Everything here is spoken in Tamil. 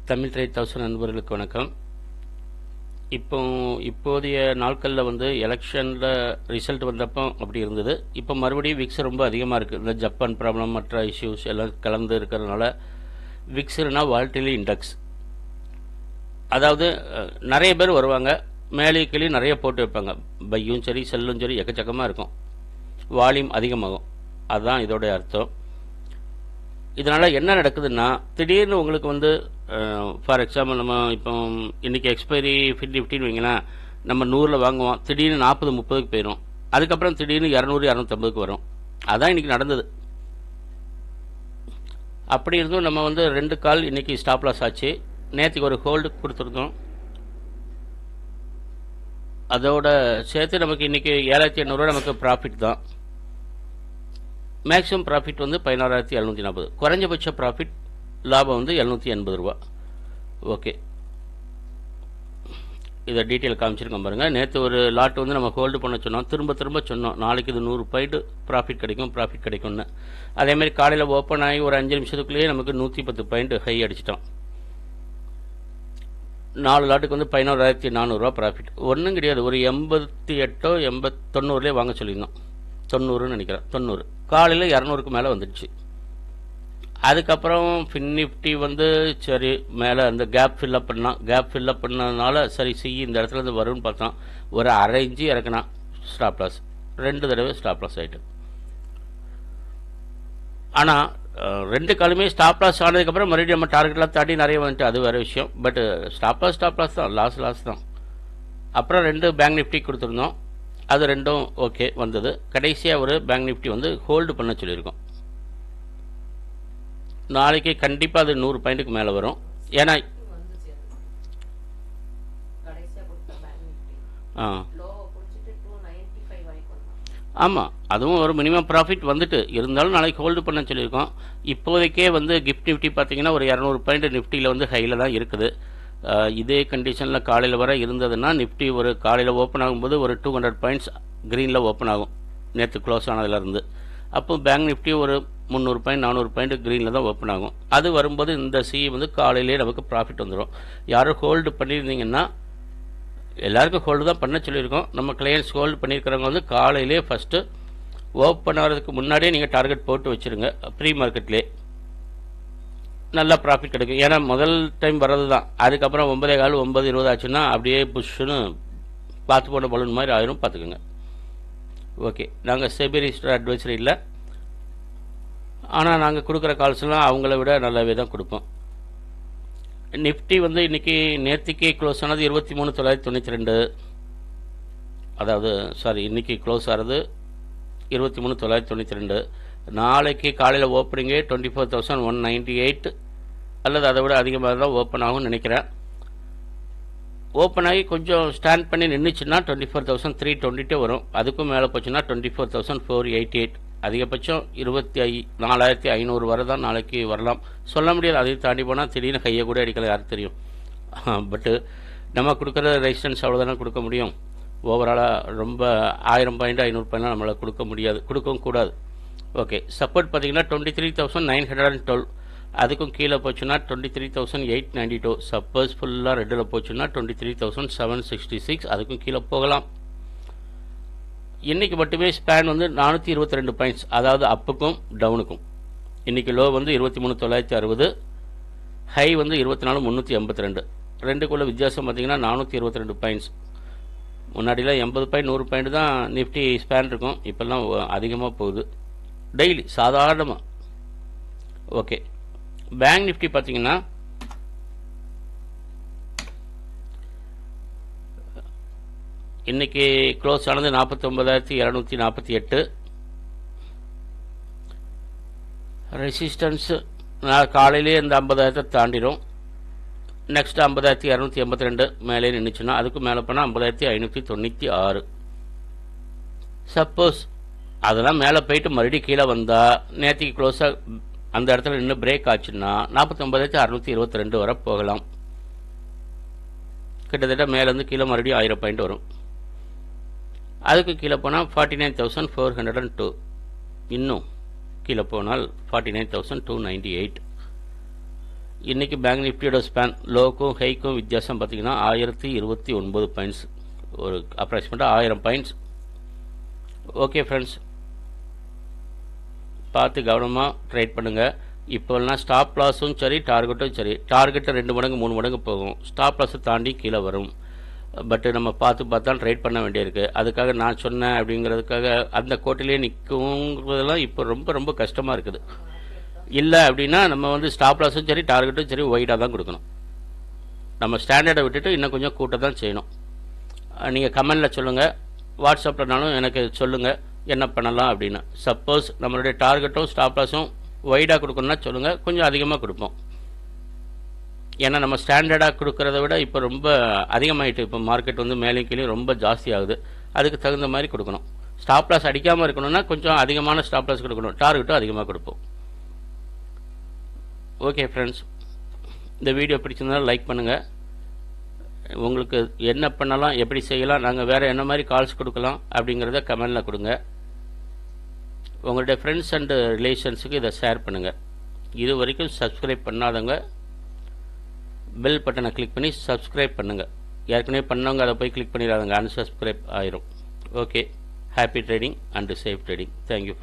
தமிழ் ட்ரேட் 1000 நண்பர்களுக்கு வணக்கம். இப்போதைய நாட்களில் வந்து எலெக்ஷனில் ரிசல்ட் வந்தப்போ அப்படி இருந்தது. இப்போ மறுபடியும் விக்ஸ் ரொம்ப அதிகமாக இருக்குது. இந்த ஜப்பான் ப்ராப்ளம் மற்ற இஷ்யூஸ் எல்லாம் கலந்து இருக்கிறதுனால விக்ஸ்னா வால்டிலி இண்டெக்ஸ். அதாவது நிறைய பேர் வருவாங்க, மேலே கீழே நிறைய போட்டு வைப்பாங்க. பையும் சரி செல்லும் சரி எக்கச்சக்கமாக இருக்கும், வால்யூம் அதிகமாகும். அதுதான் இதோடைய அர்த்தம். இதனால் என்ன நடக்குதுன்னா, திடீர்னு உங்களுக்கு வந்து ஃபார் எக்ஸாம்பிள் நம்ம இப்போ இன்றைக்கி எக்ஸ்பைரி 50 வைங்களேன், நம்ம 100 வாங்குவோம், திடீர்னு 40-30க்கு போயிடும். அதுக்கப்புறம் திடீர்னு 200-250க்கு வரும். அதான் இன்றைக்கி நடந்தது. அப்படி இருந்தும் நம்ம வந்து 2 கால் இன்றைக்கி ஸ்டாப் லாஸ் ஆச்சு. நேற்றுக்கு ஒரு ஹோல்டு கொடுத்துருந்தோம். அதோட சேர்த்து நமக்கு இன்றைக்கி 7800 நமக்கு ப்ராஃபிட் தான். மேக்ஸிமம் ப்ராஃபிட் வந்து 16,740. குறைஞ்சபட்ச ப்ராஃபிட் லாபம் வந்து 780 ரூபா. ஓகே, இதை டீட்டெயில் காமிச்சிருக்கோம் பாருங்கள். நேற்று ஒரு லாட் வந்து நம்ம ஹோல்டு பண்ண சொன்னோம், திரும்ப சொன்னோம் நாளைக்கு இது 100 பாயிண்ட் ப்ராஃபிட் கிடைக்கும்னு. அதேமாதிரி காலையில் ஓப்பன் ஆகி ஒரு 5 நிமிஷத்துக்குள்ளேயே நமக்கு 110 பாயிண்ட் ஹை அடிச்சிட்டோம். 4 லாட்டுக்கு வந்து 11,400 ரூபா ப்ராஃபிட். ஒன்றும் கிடையாது, ஒரு 88-90 வாங்க சொல்லியிருந்தோம். 90ன்னு நினைக்கிறேன், 90. காலையில் 200க்கு மேலே வந்துடுச்சு. அதுக்கப்புறம் நிஃப்டி வந்து சரி மேலே அந்த கேப் ஃபில்லப் பண்ணதுனால சரி இந்த இடத்துல இருந்து வரும்னு பார்த்தோம். ஒரு அரை இன்ச்சு இறக்குனா ஸ்டாப் லாஸ், 2 தடவை ஸ்டாப் லாஸ் ஆகிட்டு. ஆனால் 2 காலுமே ஸ்டாப் லாஸ் ஆனதுக்கப்புறம் மறுபடியும் நம்ம டார்கெட்லாம் தாண்டி நிறைய வந்துட்டு, அது வேறு விஷயம். பட் ஸ்டாப் லாஸ் தான், லாஸ் தான். அப்புறம் 2 பேங்க் நிஃப்டி கொடுத்துருந்தோம், அது 2ம் ஓகே வந்தது. கடைசியாக ஒரு பேங்க் நிஃப்டி வந்து ஹோல்டு பண்ண சொல்லியிருக்கோம். நாளைக்கு கண்டிப்பாக அது 100 பாயிண்ட்டுக்கு மேலே வரும். ஏன்னா ஆமாம், அதுவும் ஒரு மினிமம் ப்ராஃபிட் வந்துட்டு இருந்தாலும் நாளைக்கு ஹோல்டு பண்ண சொல்லியிருக்கோம். இப்போதைக்கே வந்து கிஃப்ட் நிஃப்டி பார்த்தீங்கன்னா ஒரு 200 பாயிண்ட் நிஃப்டியில் வந்து ஹையில் தான் இருக்குது. இதே கண்டிஷனில் காலையில் வர இருந்ததுன்னா நிஃப்டி ஒரு காலையில் ஓப்பன் ஆகும்போது ஒரு 200 பாயிண்ட்ஸ் க்ரீனில் ஓப்பன் ஆகும் நேற்று க்ளோஸ் ஆனதுலேருந்து. அப்போ பேங்க் நிஃப்டி ஒரு 300 பாயிண்ட் 400 பாயிண்ட் க்ரீனில் தான் ஓப்பன் ஆகும். அது வரும்போது இந்த வந்து காலையிலே நமக்கு ப்ராஃபிட் வந்துடும். யாரும் ஹோல்டு பண்ணியிருந்தீங்கன்னா, எல்லாருக்கும் ஹோல்டு தான் பண்ண சொல்லியிருக்கோம். நம்ம கிளையன்ட்ஸ் ஹோல்டு பண்ணியிருக்கிறவங்க வந்து காலையிலே ஃபஸ்ட்டு ஓப்பன் ஆகிறதுக்கு முன்னாடியே நீங்கள் டார்கெட் போட்டு வச்சுருங்க. ப்ரீ மார்க்கெட்லேயே நல்லா ப்ராஃபிட் கிடைக்கும். ஏன்னா முதல் டைம் வர்றது தான். அதுக்கப்புறம் 9:15 9:20 ஆச்சுன்னா அப்படியே புஷ்ஷுன்னு பார்த்து போன பலூன் மாதிரி ஆயிரும், பார்த்துக்குங்க. ஓகே, நாங்கள் செபி ரிஜிஸ்டர் அட்வைசரி இல்லை, ஆனால் நாங்கள் கொடுக்குற கால்ஸ்லாம் அவங்கள விட நல்லாவே தான் கொடுப்போம். நிஃப்டி வந்து இன்றைக்கி நேற்றுக்கே க்ளோஸ் ஆனது 23,992. அதாவது இன்றைக்கி க்ளோஸ் ஆகிறது 23,992. நாளைக்கு காலையில் ஓப்பனிங்கே 24,198 அல்லது அதை விட அதிகமாக தான் ஓப்பன் ஆகும்னு நினைக்கிறேன். ஓப்பன் ஆகி கொஞ்சம் ஸ்டாண்ட் பண்ணி நின்றுச்சுன்னா 24,320 வரும். அதுக்கும் மேலே போச்சுன்னா 24,488. அதிகபட்சம் 24,500 வரை தான் நாளைக்கு வரலாம், சொல்ல முடியாது. அதையும் தாண்டி போனால் திடீர்னு கையை கூட அடிக்கலாம், யாருக்கு தெரியும். பட்டு நம்ம கொடுக்குற ரெசிஸ்டன்ஸ் அவ்வளோதானே கொடுக்க முடியும். ஓவராலாக ரொம்ப 1000 பாயிண்ட் 500 பாயிண்ட்லாம் நம்மளால் கொடுக்க முடியாது, கொடுக்கவும் கூடாது. ஓகே, சப்போர்ட் பார்த்தீங்கன்னா 23,912. அதுக்கும் கீழே போச்சுன்னா 23,892. சப்போஸ் ஃபுல்லாக ரெட்டில் போச்சுன்னா 23,766. அதுக்கும் கீழே போகலாம். இன்றைக்கி மட்டுமே ஸ்பேன் வந்து 422 பாயிண்ட்ஸ், அதாவது அப்புக்கும் டவுனுக்கும். இன்றைக்கி லோ வந்து 23,960, ஹை வந்து 24,382. ரெண்டுக்குள்ள வித்தியாசம் பார்த்தீங்கன்னா 422 பாயிண்ட்ஸ். முன்னாடிலாம் 80 பாயிண்ட் 100 பாயிண்ட் தான் நிஃப்டி ஸ்பேன் இருக்கும், இப்போல்லாம் அதிகமாக போகுது டெய்லி சாதாரணமாக. ஓகே, பேங்க் நிஃப்டி பார்த்தீங்கன்னா இன்றைக்கி க்ளோஸ் ஆனது 49,248. ரெசிஸ்டன்ஸு காலையிலே இந்த 50,000 தாண்டிடும். நெக்ஸ்ட்டு 50,282 மேலே நின்றுச்சுன்னா அதுக்கு மேலே போனால் 50,596. சப்போஸ் அதெல்லாம் மேலே போயிட்டு மறுபடியும் கீழே வந்தால் நேற்றுக்கு க்ளோஸாக அந்த இடத்துல நின்று பிரேக் ஆச்சுன்னா 49,622 வரை போகலாம். கிட்டத்தட்ட மேலேருந்து கீழே மறுபடியும் 1000 பாயிண்ட் வரும். அதுக்கு கீழே போனால் 49,402. இன்னும் கீழே போனால் 49,298. இன்றைக்கி பேங்க் நிஃப்டியோட ஸ்பேன் லோக்கும் ஹைக்கும் வித்தியாசம் பார்த்தீங்கன்னா 1029 பாயிண்ட்ஸ், ஒரு அப்ராக்சிமேட்டாக 1000 பாயிண்ட்ஸ். ஓகே ஃப்ரெண்ட்ஸ், பார்த்து கவனமாக ட்ரேட் பண்ணுங்கள். இப்போல்லாம் ஸ்டாப் லாஸும் சரி டார்கெட்டும் சரி, டார்கெட்டை 2 மடங்கு 3 மடங்கு போகும், ஸ்டாப் லாஸை தாண்டி கீழே வரும். பட்டு நம்ம பார்த்து தான் ட்ரேட் பண்ண வேண்டியிருக்கு. அதுக்காக நான் சொன்னேன் அப்படிங்கிறதுக்காக அந்த கோட்டிலே நிற்குங்கிறதெல்லாம் இப்போ ரொம்ப ரொம்ப கஷ்டமாக இருக்குது. இல்லை அப்படின்னா நம்ம வந்து ஸ்டாப் லாஸும் சரி டார்கெட்டும் சரி ஒயிட்டாக தான் கொடுக்கணும். நம்ம ஸ்டாண்டர்டை விட்டுட்டு இன்னும் கொஞ்சம் கூட்ட தான் செய்யணும். நீங்கள் கமெண்டில் சொல்லுங்கள், வாட்ஸ்அப்லனாலும் எனக்கு சொல்லுங்கள் என்ன பண்ணலாம் அப்படின்னு. சப்போஸ் நம்மளுடைய டார்கெட்டும் ஸ்டாப் லாஸும் ஒய்டாக கொடுக்கணும்னா சொல்லுங்கள், கொஞ்சம் அதிகமாக கொடுப்போம். ஏன்னா நம்ம ஸ்டாண்டர்டாக கொடுக்கறத விட இப்போ ரொம்ப அதிகமாகிட்டு, இப்போ மார்க்கெட் வந்து மேலே கீழே ரொம்ப ஜாஸ்தி ஆகுது. அதுக்கு தகுந்த மாதிரி கொடுக்கணும். ஸ்டாப் லாஸ் அடிக்காமல் இருக்கணும்னா கொஞ்சம் அதிகமான ஸ்டாப் லாஸ் கொடுக்கணும், டார்கெட்டும் அதிகமாக கொடுப்போம். ஓகே ஃப்ரெண்ட்ஸ், இந்த வீடியோ பிடிச்சிருந்தாலும் லைக் பண்ணுங்கள். உங்களுக்கு என்ன பண்ணலாம், எப்படி செய்யலாம், நாங்கள் வேறு என்ன மாதிரி கால்ஸ் கொடுக்கலாம் அப்படிங்கிறத கமெண்டில் கொடுங்க. உங்களுடைய ஃப்ரெண்ட்ஸ் அண்டு ரிலேஷன்ஸுக்கு இதை ஷேர் பண்ணுங்கள். இது வரைக்கும் சப்ஸ்கிரைப் பண்ணாதவங்க பெல் பட்டனை கிளிக் பண்ணி சப்ஸ்கிரைப் பண்ணுங்கள். ஏற்கனவே பண்ணவங்க அதை போய் கிளிக் பண்ணிடாதங்க, அன்சப்ஸ்கிரைப் ஆயிரும். Okay, happy trading and safe trading. Thank you.